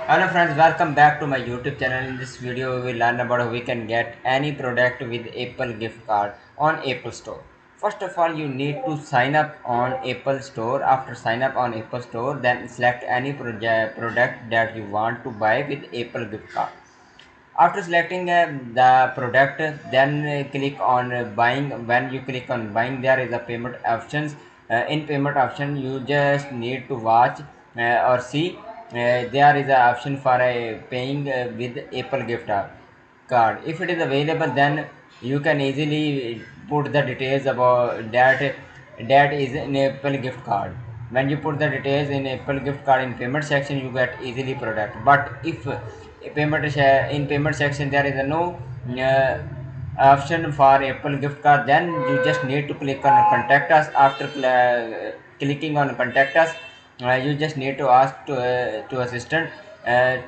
Hello friends, welcome back to my YouTube channel. In this video, we will learn about how we can get any product with Apple gift card on Apple Store. First of all, you need to sign up on Apple Store. After sign up on Apple Store, then select any product that you want to buy with Apple gift card. After selecting the product, then click on buying. When you click on buying, there is a payment options. In payment option, you just need to watch or see there is an option for paying with Apple gift card. If it is available, then you can easily put the details about that is in Apple gift card. When you put the details in Apple gift card in payment section, you get easily product. But if in payment section there is a no option for Apple gift card, then you just need to click on contact us. After clicking on contact us, you just need to ask to assistant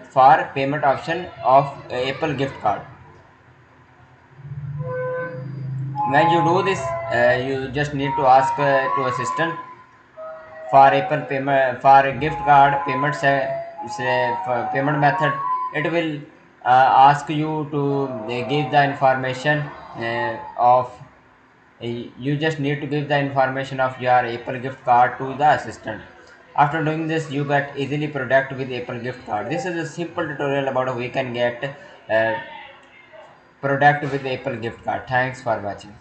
for payment option of Apple gift card. When you do this, you just need to ask to assistant for Apple payment for gift card payment for payment method. It will ask you to give the information of you just need to give the information of your Apple gift card to the assistant. After doing this, you get easily product with Apple gift card. This is a simple tutorial about how we can get product with Apple gift card. Thanks for watching.